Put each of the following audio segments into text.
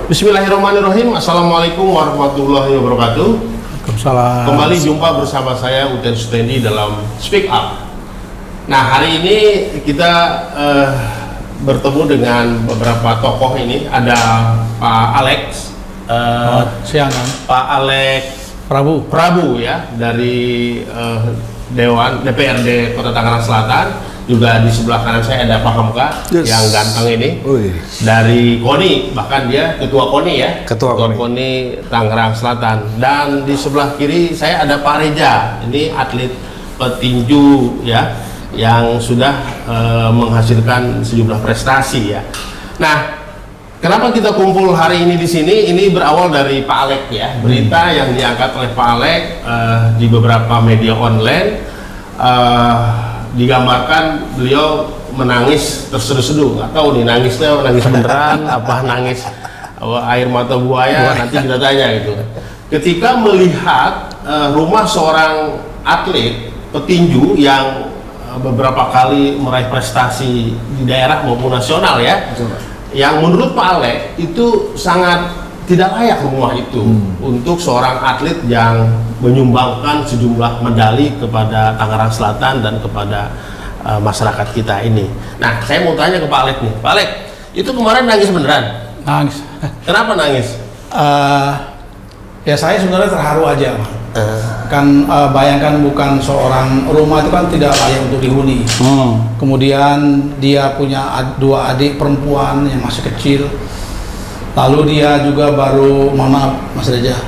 Bismillahirrahmanirrahim. Assalamualaikum warahmatullahi wabarakatuh. Waalaikumsalam. Kembali jumpa bersama saya Uten Sutendi dalam Speak Up. Nah, hari ini kita bertemu dengan beberapa tokoh ini. Ada Pak Alex, siang kan? Pak Alex Prabu ya, dari Dewan DPRD Kota Tangerang Selatan. Juga di sebelah kanan saya ada Pak Hamka, yang ganteng ini. Dari KONI, bahkan dia ketua KONI ya, ketua KONI Tangerang Selatan. Dan di sebelah kiri saya ada Pak Reja, ini atlet petinju ya, yang sudah menghasilkan sejumlah prestasi ya. Nah, kenapa kita kumpul hari ini di sini? Ini berawal dari Pak Alex ya, berita yang diangkat oleh Pak Alex di beberapa media online. Digambarkan beliau menangis terseduh-seduh, nggak tahu nih nangisnya nangis beneran apa nangis air mata buaya, nanti kita tanya gitu. Ketika melihat rumah seorang atlet petinju yang beberapa kali meraih prestasi di daerah maupun nasional ya, yang menurut Pak Alex itu sangat tidak layak rumah itu untuk seorang atlet yang menyumbangkan sejumlah medali kepada Tangerang Selatan dan kepada masyarakat kita ini. Nah, saya mau tanya ke Pak Alex nih. Pak Alex, itu kemarin nangis beneran? Nangis. Kenapa nangis? Ya saya sebenarnya terharu aja, kan bayangkan bukan seorang rumah itu kan tidak layak untuk dihuni. Kemudian dia punya dua adik perempuan yang masih kecil. Lalu dia juga baru, mohon maaf Mas Reja,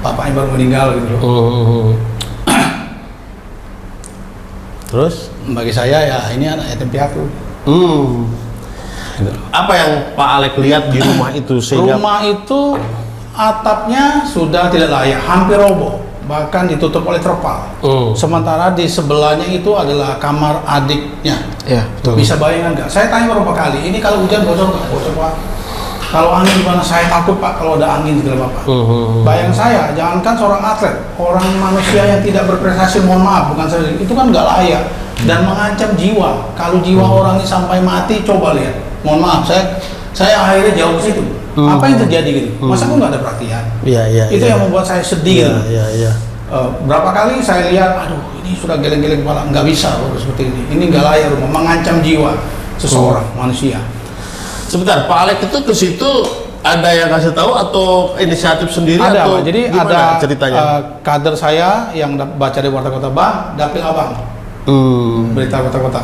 bapaknya baru meninggal gitu. Terus? Bagi saya ya ini anak yatim piatu. Gitu. Apa yang Pak Alex lihat di rumah itu sehingga? Rumah itu atapnya sudah tidak layak, hampir roboh, bahkan ditutup oleh terpal. Sementara di sebelahnya itu adalah kamar adiknya. Ya, betul. Bisa bayangkan nggak? Saya tanya beberapa kali, ini kalau hujan bocor nggak? Bocor Pak. Kalau angin gimana? Saya takut Pak kalau ada angin segala Bapak. Bayang saya, jangankan seorang atlet, orang manusia yang tidak berprestasi, mohon maaf, bukan saya, itu kan nggak layak dan mengancam jiwa. Kalau jiwa orang ini sampai mati, coba lihat. Mohon maaf, saya akhirnya jauh ke situ. Apa yang terjadi gitu? Masa kok nggak ada perhatian? Itu yang membuat saya sedih. Berapa kali saya lihat, aduh ini sudah geleng-geleng kepala, nggak bisa seperti ini. Ini nggak layak rumah, mengancam jiwa seseorang manusia. Sebentar, Pak Alex itu ke situ ada yang kasih tahu atau inisiatif sendiri? Ada, atau Pak. Jadi ada ceritanya? Kader saya yang baca di Warta Kota Bang, Dapil Abang, berita kota-kota.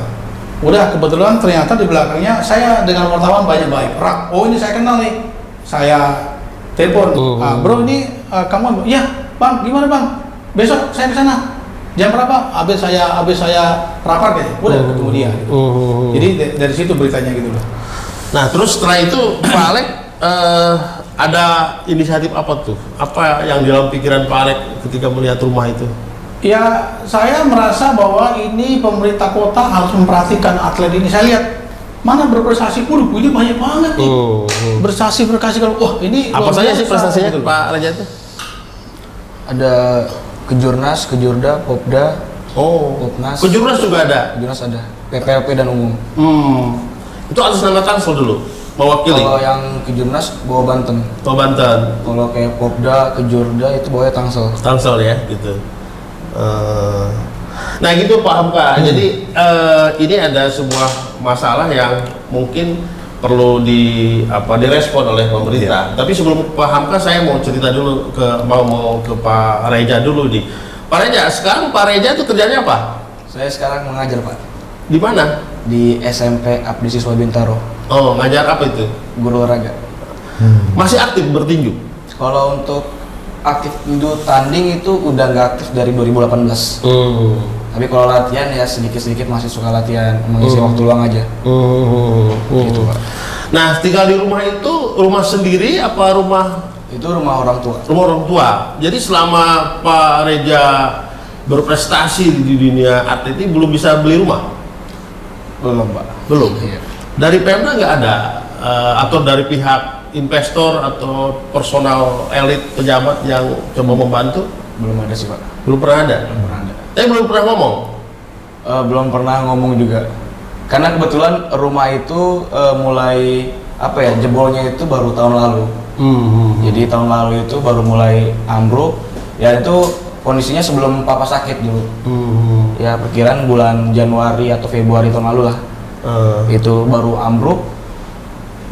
Udah kebetulan ternyata di belakangnya saya dengan wartawan banyak baik. Oh ini saya kenal nih, saya telepon, bro ini kamu? Ya Bang, gimana Bang? Besok saya ke sana. Jam berapa? Habis saya rapat gitu. Udah ketemu dia. Gitu. Jadi dari situ beritanya gitu loh. Nah, terus setelah itu Pak Alex ada inisiatif apa tuh? Apa yang dalam pikiran Pak Alex ketika melihat rumah itu? Ya, saya merasa bahwa ini pemerintah kota harus memperhatikan atlet ini. Saya lihat mana berprestasi, ini banyak banget nih. Berprestasi kalau wah ini apa saja sih prestasinya gitu. Pak Reja itu? Ada Kejurnas, Kejurda, Popda, Popnas. Kejurnas juga ada? Kejurnas ada, PPLP dan umum. Itu atas nama Tangsel dulu, mewakili? Kalau yang Kejurnas bawa Banten. Bawa Banten. Kalau kayak Popda, Kejurda itu bawa Tangsel. Tangsel ya, gitu. Nah gitu Pak Hamka. Jadi ini ada sebuah masalah yang mungkin perlu direspon oleh pemerintah. Tapi sebelum Pak Hamka, saya mau cerita dulu mau ke Pak Reja dulu nih. Pak Reja, sekarang Pak Reja itu kerjanya apa? Saya sekarang mengajar Pak. Di mana? Di SMP Abdi Siswa Bintaro. Oh, ngajar apa itu? Guru olahraga. Masih aktif bertinju? Kalau untuk aktif tinju tanding itu udah nggak aktif dari 2018. Tapi kalau latihan ya sedikit-sedikit masih suka latihan, mengisi waktu luang aja. Gitu Pak. Nah, tinggal di rumah itu rumah sendiri apa rumah? Itu rumah orang tua. Rumah orang tua. Jadi selama Pak Reja berprestasi di dunia atlet ini belum bisa beli rumah? Belum Pak. Belum. Iya. Dari Pemda nggak ada atau dari pihak investor atau personal elit pejabat yang coba membantu? Belum ada sih Pak. Belum pernah ada. Belum pernah ada. Belum pernah ngomong. Belum pernah ngomong juga. Karena kebetulan rumah itu mulai jebolnya itu baru tahun lalu. Jadi tahun lalu itu baru mulai ambruk. Ya itu kondisinya sebelum papa sakit dulu. Ya perkiraan bulan Januari atau Februari tahun lalu lah. Itu baru ambruk.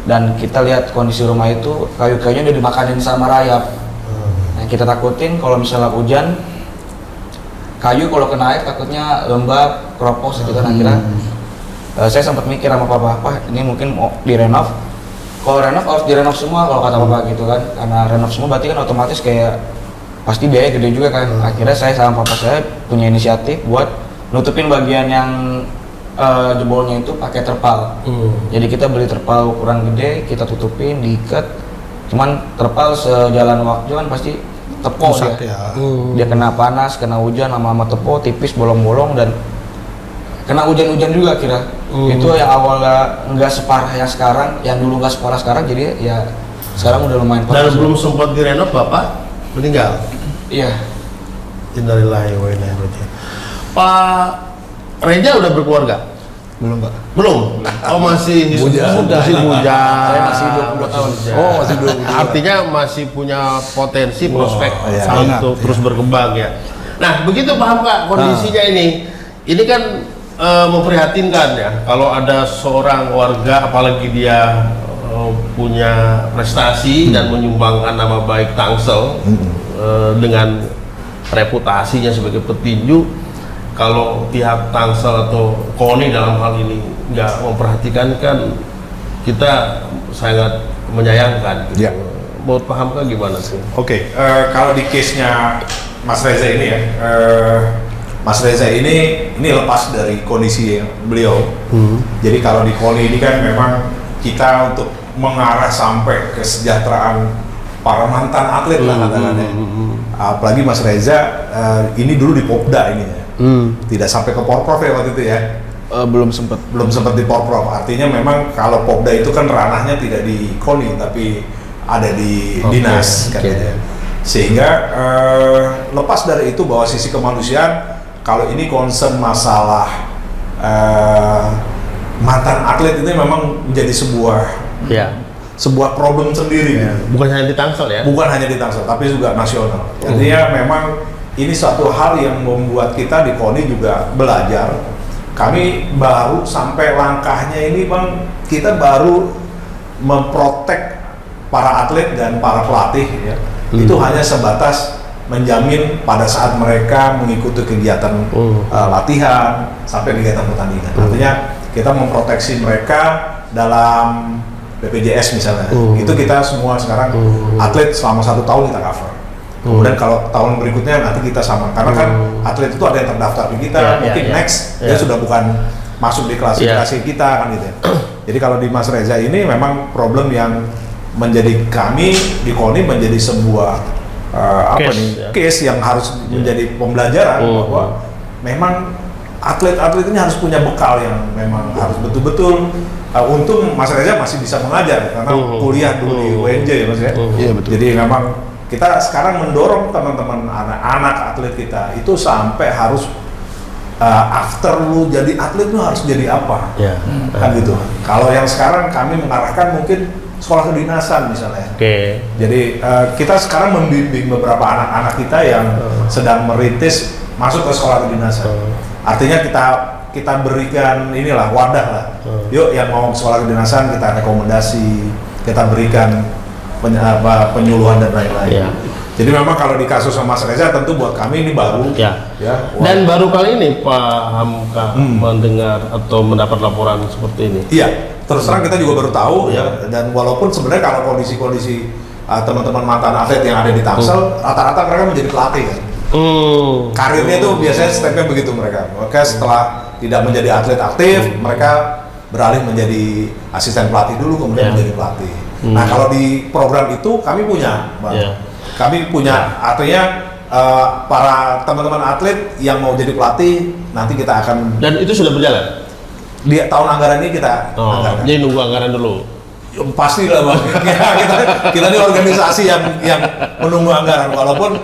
Dan kita lihat kondisi rumah itu kayu-kayunya udah dimakanin sama rayap. Nah, kita takutin kalau misalnya hujan, kayu kalau kena air takutnya lembab, keropos gitu kan. Akhirnya saya sempat mikir sama papa, ini mungkin mau direnov. Kalau renov harus direnov semua kalau kata papa gitu kan. Karena renov semua berarti kan otomatis kayak pasti biaya gede juga kan. Akhirnya saya sama papa saya punya inisiatif buat nutupin bagian yang jebolnya itu pakai terpal. Jadi kita beli terpal ukuran gede, kita tutupin, diikat. Cuman terpal sejalan waktu kan pasti tepo dia. Dia kena panas, kena hujan, lama-lama tepo, tipis, bolong-bolong dan kena hujan-hujan juga kira. Itu yang awalnya nggak separah yang sekarang, yang dulu nggak separah sekarang, jadi ya sekarang udah lumayan parah. Dan belum sempat direnov bapak meninggal. Iya. Innalillahi wa inna ilaihi raji'un. Pak Reza udah berkeluarga? Belum, Pak. Belum? Oh masih Bujang. masih bujang. Saya masih 22 tahun. Oh, masih 22. Artinya masih punya potensi prospek iya. untuk terus berkembang ya. Nah begitu paham Kak kondisinya ini. Ini kan memprihatinkan ya. Kalau ada seorang warga apalagi dia punya prestasi dan menyumbangkan nama baik Tangsel dengan reputasinya sebagai petinju. Kalau pihak Tangsel atau KONI dalam hal ini nggak memperhatikan kan kita sangat menyayangkan. Gitu. Ya. Mau paham kan gimana sih? Oke, kalau di case-nya Mas Reza ini ya, Mas Reza ini lepas dari kondisi beliau. Jadi kalau di KONI ini kan memang kita untuk mengarah sampai kesejahteraan para mantan atlet lah katakannya. Apalagi Mas Reza ini dulu di Popda ini ya. Tidak sampai ke Porprov ya waktu itu ya. Belum sempat di Porprov. Artinya memang kalau Popda itu kan ranahnya tidak di KONI tapi ada di dinas katanya. Sehingga lepas dari itu bahwa sisi kemanusiaan, kalau ini concern masalah mantan atlet itu memang menjadi sebuah problem sendiri. Bukan hanya di Tangsel ya? Bukan hanya di Tangsel, tapi juga nasional. Artinya memang ini suatu hal yang membuat kita di KONI juga belajar. Kami baru sampai langkahnya ini Bang, kita baru memprotek para atlet dan para pelatih ya. Itu hanya sebatas menjamin pada saat mereka mengikuti kegiatan latihan sampai kegiatan pertandingan. Artinya kita memproteksi mereka dalam BPJS misalnya. Itu kita semua sekarang atlet selama 1 tahun kita cover. Kemudian kalau tahun berikutnya nanti kita sama, karena kan atlet itu ada yang terdaftar di kita, mungkin next dia sudah bukan masuk di klasifikasi kita kan gitu ya. Jadi kalau di Mas Reza ini memang problem yang menjadi kami di KONI menjadi sebuah case yang harus menjadi pembelajaran bahwa memang atlet-atlet ini harus punya bekal yang memang harus betul-betul. Untung Mas Reza masih bisa mengajar karena kuliah dulu di UNJ ya Mas ya. Iya betul. Jadi memang kita sekarang mendorong teman-teman anak-anak atlet kita itu sampai harus after lu jadi atlet lu harus jadi apa? Kan gitu. Kalau yang sekarang kami mengarahkan mungkin sekolah kedinasan misalnya. Jadi kita sekarang membimbing beberapa anak-anak kita yang sedang merintis masuk ke sekolah kedinasan. Artinya kita berikan inilah wadah lah. Yuk yang mau sekolah kedinasan kita rekomendasi, kita berikan penyuluhan dan lain-lain. Jadi memang kalau di kasus sama Mas Reza tentu buat kami ini baru. Dan baru kali ini Pak Hamka mendengar atau mendapat laporan seperti ini. Iya, terus terang kita juga baru tahu ya. Dan walaupun sebenarnya kalau kondisi-kondisi teman-teman mantan atlet yang ada di Tangsel, rata-rata mereka menjadi pelatih kan. Karirnya itu biasanya stepnya begitu mereka. Mereka setelah tidak menjadi atlet aktif, mereka beralih menjadi asisten pelatih dulu, kemudian menjadi pelatih. Nah kalau di program itu kami punya, kami punya artinya para teman-teman atlet yang mau jadi pelatih nanti kita akan. Dan itu sudah berjalan? Di tahun anggaran ini kita anggarkan. Jadi nunggu anggaran dulu. Ya, pastilah bang, kita ini organisasi yang menunggu anggaran, walaupun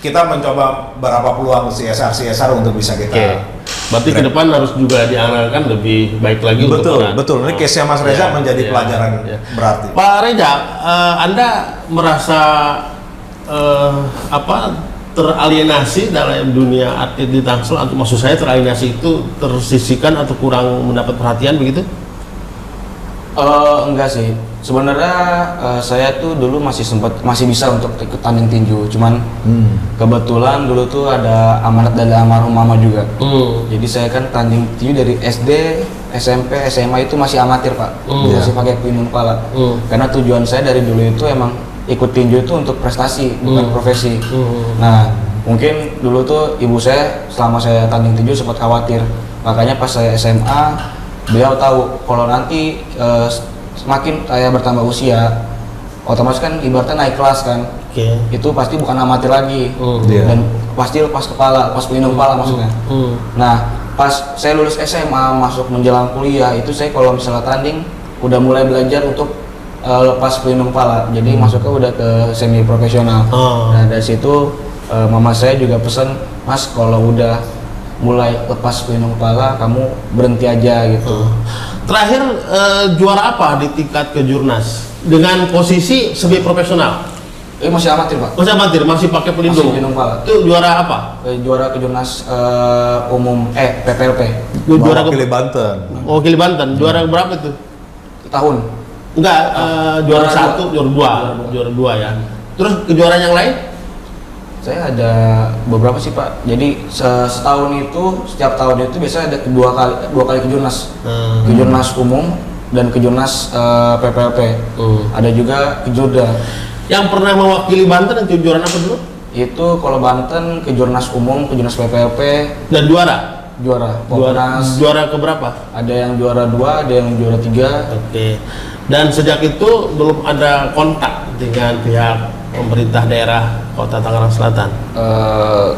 kita mencoba berapa peluang CSR untuk bisa kita. Oke. Berarti ke depan harus juga dianggarkan lebih baik lagi Betul, untuk betul. Ini case-nya Mas Reza menjadi pelajaran berarti. Pak Reza, Anda merasa teralienasi dalam dunia atlet di Tangsel, atau maksud saya teralienasi itu tersisihkan atau kurang mendapat perhatian begitu? Enggak sih. Sebenarnya saya tuh dulu masih bisa untuk ikut tanding tinju. Cuman kebetulan dulu tuh ada amanat dari almarhum mama juga. Jadi saya kan tanding tinju dari SD, SMP, SMA itu masih amatir Pak. Masih pakai pelindung kepala. Karena tujuan saya dari dulu itu emang ikut tinju itu untuk prestasi, bukan profesi. Nah, mungkin dulu tuh ibu saya selama saya tanding tinju sempat khawatir. Makanya pas saya SMA, beliau tahu kalau nanti semakin saya bertambah usia, otomatis kan ibaratnya naik kelas kan. Itu pasti bukan amatir lagi. Dan pasti lepas kepala, lepas pelindung kepala maksudnya. Nah, pas saya lulus SMA masuk menjelang kuliah itu saya kalau misalnya tanding udah mulai belajar untuk lepas pelindung kepala. Jadi masuknya udah ke semi profesional. Nah, dari situ mama saya juga pesan, "Mas, kalau udah mulai lepas pelindung kepala kamu berhenti aja," gitu. Terakhir juara apa di tingkat kejurnas dengan posisi semi profesional? Masih amatir Pak. Masih amatir, masih pakai pelindung. Masih pelindung kepala. Itu juara apa? Juara kejurnas umum PPLP. Juara Pilih Banten. Wakil Banten. Juara berapa itu? Tahun. Enggak, juara Juara 1, juara 2 ya. Terus kejuaraan yang lain? Saya ada beberapa sih Pak. Jadi setahun itu, setiap tahun itu biasanya ada dua kali kejurnas. Kejurnas umum dan kejurnas PPLP. Ada juga kejurda. Yang pernah mewakili Banten dan kejuaraan apa dulu? Itu kalau Banten kejurnas umum, kejurnas PPLP Dan juara? juara. Juara keberapa? Ada yang juara 2, ada yang juara 3. Oke. Dan sejak itu belum ada kontak dengan pihak pemerintah daerah Kota Tangerang Selatan.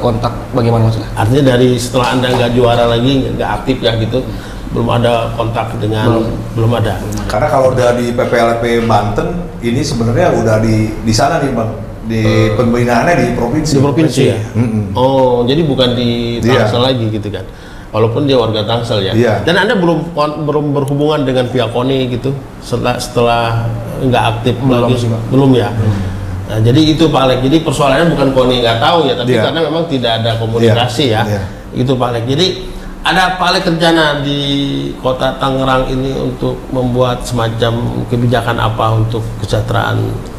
Kontak bagaimana maksudnya? Artinya dari setelah Anda nggak juara lagi, nggak aktif ya gitu, belum ada kontak dengan, belum ada. Karena kalau udah di PPLP Banten, ini sebenarnya udah di sana nih bang, di pembinaannya di provinsi. Di provinsi ya? Oh, jadi bukan di Iya. Tangsel lagi gitu kan? Walaupun dia warga Tangsel ya. Iya. Dan Anda belum berhubungan dengan pihak KONI gitu setelah nggak aktif Belum lagi? sih, Pak. Belum ya. Nah, jadi itu Pak Alek. Jadi persoalannya bukan KONI nggak tahu ya, tapi Iya. karena memang tidak ada komunikasi ya. Iya. Itu Pak Alek. Jadi ada Pak Alek rencana di Kota Tangerang ini untuk membuat semacam kebijakan apa untuk kesejahteraan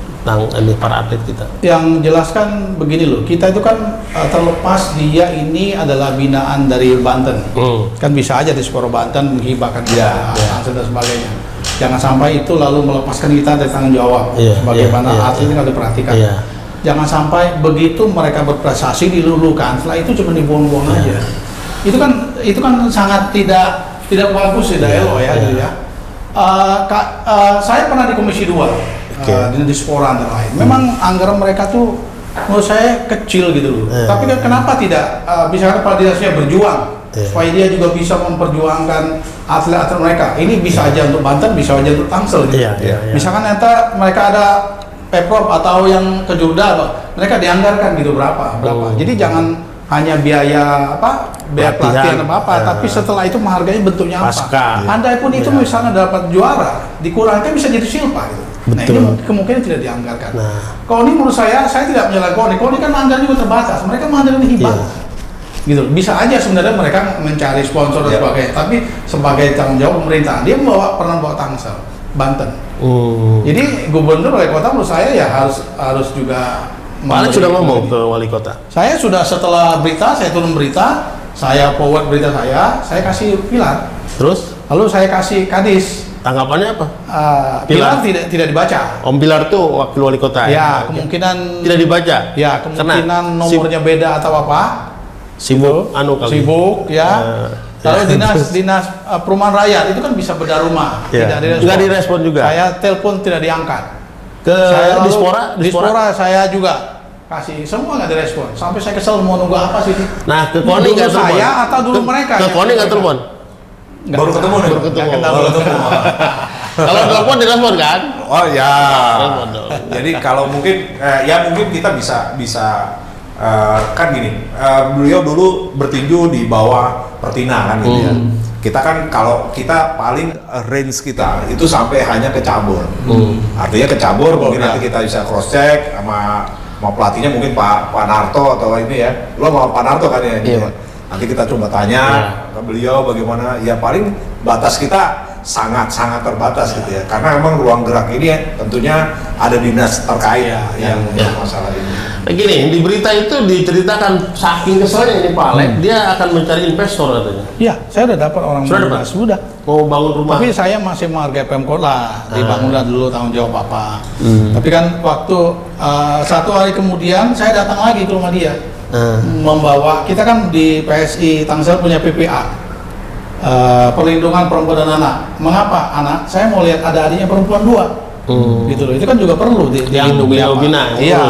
para atlet kita? Yang jelaskan begini loh, kita itu kan terlepas dia ini adalah binaan dari Banten, kan bisa aja di Sporo Banten menghibahkan Tangsel dan sebagainya. Jangan sampai itu lalu melepaskan kita dari tanggung jawab bagaimana atlet ini harus diperhatikan. Jangan sampai begitu mereka berprestasi dilulukan, setelah itu cuma dibuang-buang aja. Itu kan sangat tidak bagus, tidak elok ya. Gitu ya. Saya pernah di Komisi 2. Di Dispora antara lain. Memang anggaran mereka tuh menurut saya kecil gitu loh. Tapi kan kenapa tidak misalkan kepala dinasnya berjuang supaya dia juga bisa memperjuangkan atlet-atlet mereka. Ini bisa aja untuk Banten, bisa aja untuk Tangsel gitu. Misalkan nanti mereka ada Pemprov atau yang ke Jogja, mereka dianggarkan gitu berapa. Jadi jangan hanya biaya pelatihan apa, tapi setelah itu menghargai bentuknya apa. Andai pun itu misalnya dapat juara, dikurangkan bisa jadi silpa gitu. Nah ini kemungkinan tidak dianggarkan. KONI menurut saya tidak menyalahkan KONI. KONI kan anggaran juga terbatas. Mereka menganggarkan hibah. Gitu. Bisa aja sebenarnya mereka mencari sponsor dan sebagainya. Tapi sebagai tanggung jawab pemerintah, dia pernah bawa Tangsel, Banten. Jadi gubernur wali kota menurut saya ya harus juga. Pak Alek sudah ngomong ke wali kota? Saya sudah, setelah saya turun berita, saya forward berita saya kasih pilar. Terus? Lalu saya kasih kadis. Tanggapannya apa? Pilar tidak dibaca. Om Pilar tuh wakil wali kota ya? Kemungkinan tidak dibaca. Ya, kemungkinan nomornya beda atau apa? Sibuk, kali. Sibuk ya. Lalu dinas perumahan rakyat itu kan bisa bedah rumah. Tidak direspon juga. Saya telepon tidak diangkat. Ke Dispora saya juga kasih, semua nggak direspon. Sampai saya kesel mau nunggu apa sih? Nah, ke KONI nggak telepon? Saya atau dulu mereka? Ke KONI nggak telepon? Baru ketemu nih. Baru ketemu. Kalau telepon direspon kan? Oh ya. Telepon dong. Jadi kalau mungkin ya mungkin kita bisa kan gini, beliau dulu bertinju di bawah Pertina kan gitu ya. Kita kan kalau kita paling range kita itu sampai hanya ke cabur. Artinya ke cabur mungkin nanti kita bisa cross check sama pelatihnya mungkin Pak Narto atau ini ya. Lo mau Pak Narto kan ya? Iya, Pak. Nanti kita coba tanya ke beliau bagaimana. Ya paling batas kita sangat terbatas gitu ya. Karena memang ruang gerak ini tentunya ada dinas terkait yang masalah ini. Nah, gini, di berita itu diceritakan saking keselnya ini Pak Alek, dia akan mencari investor katanya. Iya, saya udah dapat orang Sudah dapat? sudah. Mau bangun rumah. Tapi saya masih menghargai Pemkot lah, dibangunlah dulu tanggung jawab apa. Tapi kan waktu 1 hari kemudian saya datang lagi ke rumah dia, membawa, kita kan di PSI Tangsel punya PPA, perlindungan perempuan dan anak. Mengapa anak? Saya mau lihat ada adiknya perempuan 2, gitu loh. Itu kan juga perlu yang bina. Iya.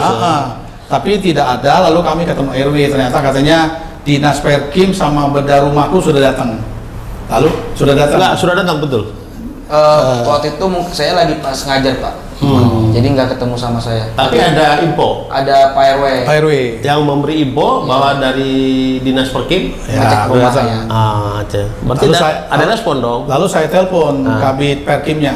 Tapi tidak ada. Lalu kami ketemu RW, ternyata katanya dinas Perkim sama beda rumahku sudah datang. Lalu sudah datang. Enggak, sudah datang betul. Waktu itu saya lagi pas ngajar Pak, jadi nggak ketemu sama saya. Tapi ada info. Ada Pak RW RW. Yang memberi info bahwa dari dinas Perkim. ngecek Ya, rumah datang. saya. Aceh. Berarti Lalu saya- ada respon dong. Lalu saya telepon Kabid Perkimnya,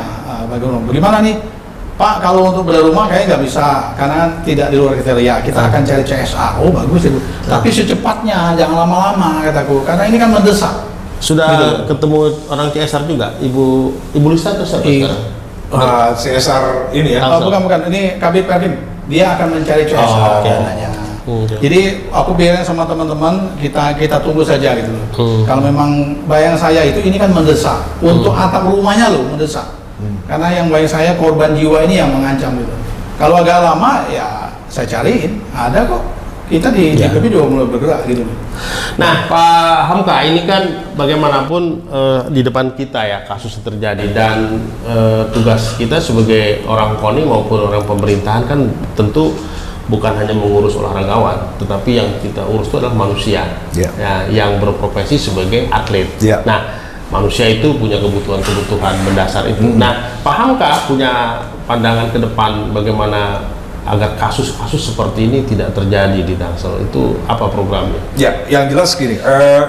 bagaimana nih Pak, kalau untuk beda rumah kayaknya nggak bisa karena tidak di luar kriteria. Kita akan cari CSA. Oh bagus itu. Tapi secepatnya, jangan lama-lama kataku. Karena ini kan mendesak. Sudah Gitu. ketemu orang CSR juga, Ibu Lisa atau siapa Iya. sekarang? CSR ini ya. Bukan. Ini Kabid Perkim. Dia akan mencari CSA. Oh, oke. dananya. Oke. Jadi aku bilang sama teman-teman kita tunggu saja gitu loh. Kalau memang bayang saya itu ini kan mendesak untuk atap rumahnya loh mendesak. Karena yang bayang saya korban jiwa ini yang mengancam gitu. Kalau agak lama ya saya cariin, ada kok. Kita di DPP juga mulai bergerak gitu. Nah, Pak Hamka, ini kan bagaimanapun di depan kita ya kasus yang terjadi dan tugas kita sebagai orang KONI maupun orang pemerintahan kan tentu bukan hanya mengurus olahragawan, tetapi yang kita urus itu adalah manusia ya, yang berprofesi sebagai atlet. Nah, manusia itu punya kebutuhan mendasar itu. Nah, Pak Hamka punya pandangan ke depan bagaimana agar kasus-kasus seperti ini tidak terjadi di Tangsel, itu apa programnya? Ya, yang jelas gini,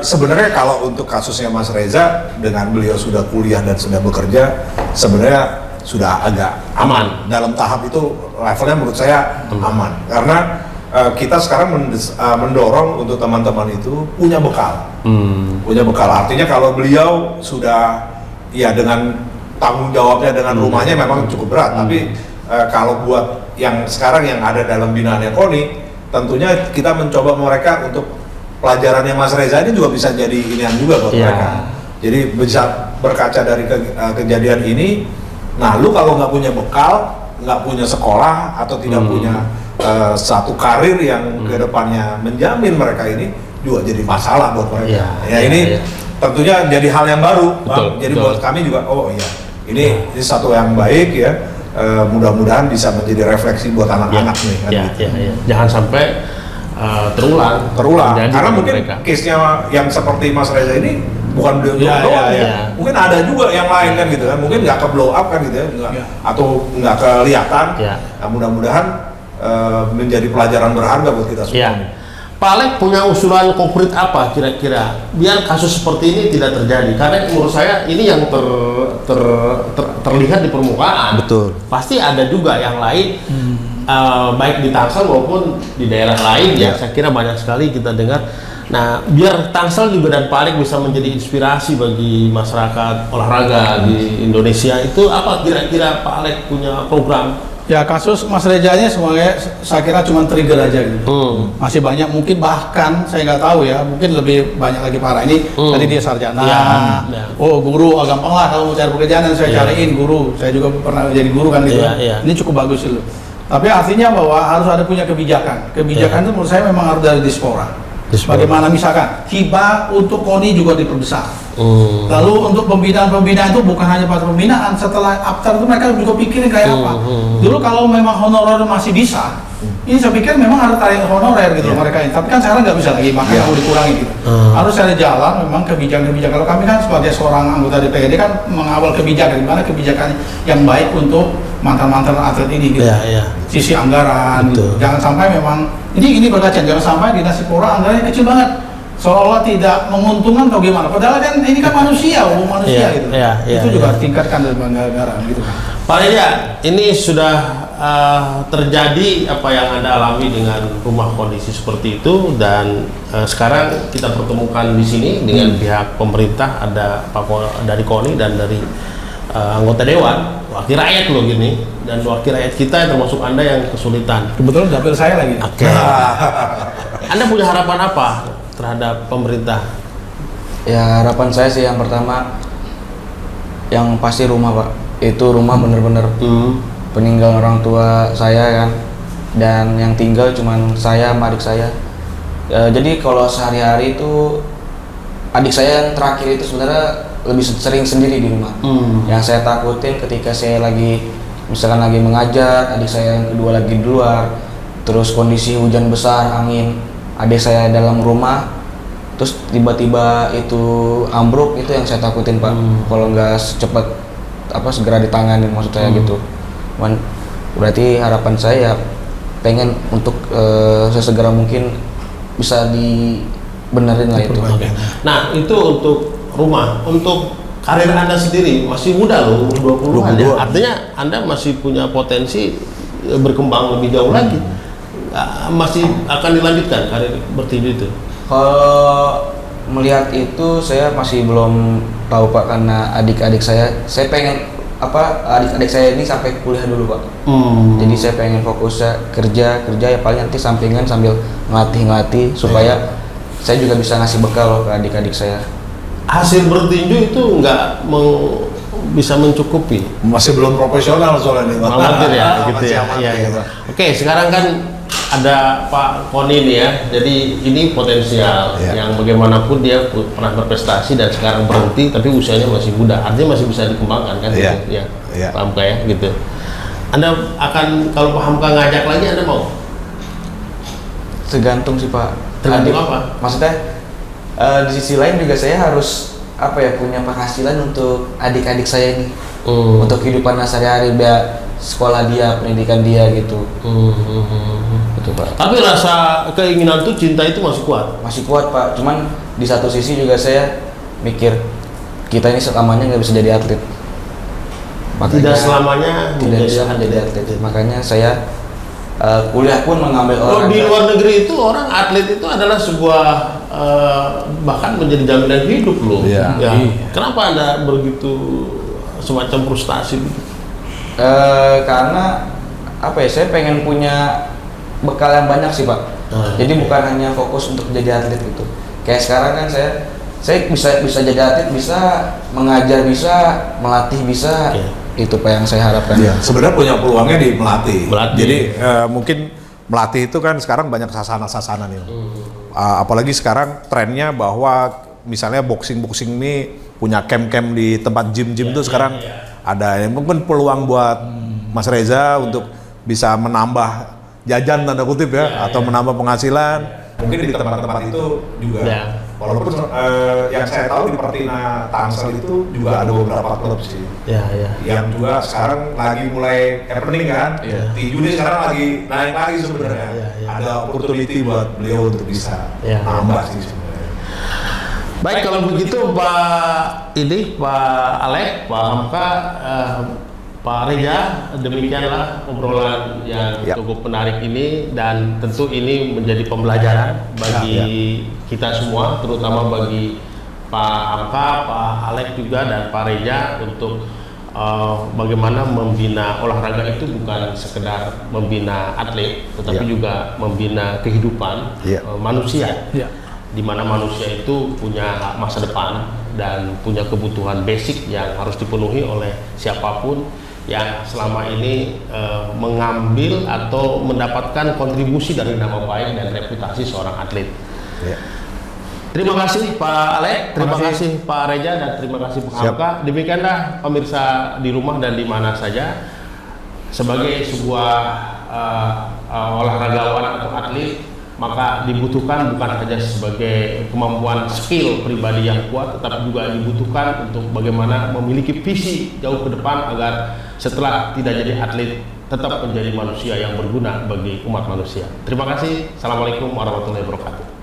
sebenarnya kalau untuk kasusnya Mas Reza, dengan beliau sudah kuliah dan sudah bekerja, sebenarnya sudah agak aman. Dalam tahap itu levelnya menurut saya aman. Karena kita sekarang mendorong untuk teman-teman itu punya bekal. Punya bekal, artinya kalau beliau sudah, ya dengan tanggung jawabnya dengan rumahnya memang cukup berat, tapi kalau buat yang sekarang yang ada dalam binaannya KONI, tentunya kita mencoba mereka untuk pelajaran yang Mas Reza ini juga bisa jadi inian juga buat mereka. Jadi bisa berkaca dari kejadian ini. Nah, lu kalau nggak punya bekal, nggak punya sekolah atau tidak punya satu karir yang kedepannya menjamin mereka ini, juga jadi masalah buat mereka. Ini tentunya jadi hal yang baru, Bang. Jadi buat kami juga, oh iya, ini satu yang baik ya. Mudah-mudahan bisa menjadi refleksi buat anak-anak nih kan gitu. Jangan sampai terulang Karena mungkin case-nya yang seperti Mas Reza ini bukan beliau doang ya. Mungkin ada juga yang lain kan gitu kan, mungkin nggak ke blow up kan gitu ya, atau nggak kelihatan. Nah, mudah-mudahan menjadi pelajaran berharga buat kita semua. Pak Alek punya usulan konkret apa kira-kira biar kasus seperti ini tidak terjadi? Karena menurut saya ini yang terlihat di permukaan. Betul. Pasti ada juga yang lain, baik di Tangsel maupun di daerah lain ya. Saya kira banyak sekali kita dengar. Nah, biar Tangsel juga dan Pak Alek bisa menjadi inspirasi bagi masyarakat olahraga di Indonesia, itu apa kira-kira Pak Alek punya program? Ya kasus Mas Rejanya semuanya saya kira cuma trigger aja gitu. Masih banyak mungkin, bahkan saya nggak tahu ya, mungkin lebih banyak lagi parah. Ini tadi dia sarjana. Oh guru, gampang lah kalau mau cari pekerjaan saya cariin guru. Saya juga pernah jadi guru kan gitu. Ini cukup bagus itu. Tapi artinya bahwa harus ada punya kebijakan. Kebijakan itu menurut saya memang harus dari Dispora. Bagaimana misalkan hibah untuk KONI juga diperbesar. Lalu untuk pembinaan itu bukan hanya pada pembinaan, setelah after itu mereka juga pikirin kayak apa. Dulu kalau memang honorer masih bisa, ini saya pikir memang harus tarik honorer gitu mereka ini. Tapi kan sekarang nggak bisa lagi, makanya harus dikurangi gitu. Harus ada jalan memang kebijakan-kebijakan. Kalau kami kan sebagai seorang anggota DPRD kan mengawal kebijakan, gimana kebijakan yang baik untuk mantan-mantan atlet ini gitu. Sisi anggaran gitu. Jangan sampai memang ini berkaca, jangan sampai di Nasipora anggarannya kecil banget. Seolah tidak menguntungkan atau gimana, padahal kan ini kan manusia gitu. Itu juga tingkatkan dari anggaran gitu kan. Pak Reja, ini sudah terjadi apa yang Anda alami dengan rumah kondisi seperti itu, dan sekarang kita pertemukan di sini dengan pihak pemerintah, ada dari KONI dan dari anggota dewan, wakil rakyat loh gini, dan wakil rakyat kita termasuk Anda yang kesulitan. Kebetulan dapil saya lagi. Oke. Anda punya harapan apa terhadap pemerintah? Ya harapan saya sih yang pertama, yang pasti rumah Pak, itu rumah bener-bener peninggalan orang tua saya kan, dan yang tinggal cuman saya sama adik saya. Jadi kalau sehari-hari itu adik saya yang terakhir itu sebenarnya lebih sering sendiri di rumah. Yang saya takutin ketika saya lagi misalkan lagi mengajar, adik saya yang kedua lagi di luar, terus kondisi hujan besar, angin, adik saya dalam rumah, terus tiba-tiba itu ambruk, itu yang saya takutin Pak. Kalau nggak secepat segera ditangani, maksud saya gitu. Cuman berarti harapan saya pengen untuk sesegera mungkin bisa dibenerin lah itu. Nah itu untuk rumah, untuk karir Anda sendiri masih muda loh, umur 20-an ya. Artinya Anda masih punya potensi berkembang lebih jauh lagi. Masih akan dilanjutkan karir bertinju itu? Kalau melihat itu saya masih belum tahu Pak, karena adik-adik saya pengen adik-adik saya ini sampai kuliah dulu Pak. Jadi saya pengen fokusnya kerja ya, paling nanti sampingan sambil ngelatih supaya saya juga bisa ngasih bekal loh ke adik-adik saya. Hasil bertinju itu nggak bisa mencukupi, Masih belum profesional soalnya nih. amatir ya, gitu ya. Iya. Oke, sekarang kan ada Pak Koni nih ya, jadi ini potensial yang bagaimanapun dia pernah berprestasi dan sekarang berhenti, tapi usianya masih muda, artinya masih bisa dikembangkan kan? Gitu ya, Pak Hamka ya, gitu. Anda akan, kalau Pak Hamka ngajak lagi, Anda mau? Tergantung sih Pak. Tergantung apa? Maksudnya di sisi lain juga saya harus punya penghasilan untuk adik-adik saya ini, untuk kehidupan sehari-hari, biar sekolah dia, pendidikan dia gitu. Gitu Pak. Tapi rasa keinginan tuh, cinta itu masih kuat? Masih kuat Pak, cuman di satu sisi juga saya mikir kita ini selamanya nggak bisa jadi atlet. Tidak selamanya tidak bisa menjadi atlet. Makanya saya kuliah pun mengambil olahraga. Di luar negeri itu orang atlet itu adalah sebuah bahkan menjadi jaminan hidup loh. Kenapa Anda begitu semacam frustasi? Karena saya pengen punya bekal yang banyak sih Pak. Jadi bukan hanya fokus untuk jadi atlet gitu. Kayak sekarang kan saya bisa jadi atlet, bisa mengajar, bisa melatih, bisa. Itu Pak yang saya harapkan. Sebenarnya punya peluangnya di melatih. Jadi mungkin melatih itu kan sekarang banyak sasana-sasana nih. Apalagi sekarang trennya bahwa misalnya boxing ini punya camp di tempat gym tuh sekarang ada yang mungkin peluang buat Mas Reza untuk bisa menambah jajan tanda kutip atau menambah penghasilan. Mungkin di tempat-tempat itu juga. Walaupun yang saya tahu di Pertina Tangsel itu juga ada beberapa klub sih. Yang juga sekarang lagi mulai happening kan. Tinju ini sekarang lagi naik lagi sebenarnya. Ada opportunity buat beliau untuk bisa nambah sih sebenarnya. Baik, kalau begitu Pak Alek, Pak Hamka, Pak Reza, demikianlah obrolan yang cukup menarik ini, dan tentu ini menjadi pembelajaran bagi kita semua, terutama bagi Pak Hamka, Pak Alek juga, dan Pak Reza, untuk bagaimana membina olahraga itu bukan sekedar membina atlet, tetapi juga membina kehidupan manusia. Di mana manusia itu punya masa depan dan punya kebutuhan basic yang harus dipenuhi oleh siapapun yang selama ini mengambil atau mendapatkan kontribusi dari nama baik dan reputasi seorang atlet. Terima kasih Pak Alek, terima kasih Pak Reja, dan terima kasih Pak Hamka. Demikianlah pemirsa di rumah dan di mana saja, sebagai sebuah olahragawan atau atlet, maka dibutuhkan bukan hanya sebagai kemampuan skill pribadi yang kuat, tetapi juga dibutuhkan untuk bagaimana memiliki visi jauh ke depan agar setelah tidak jadi atlet tetap menjadi manusia yang berguna bagi umat manusia. Terima kasih. Assalamualaikum warahmatullahi wabarakatuh.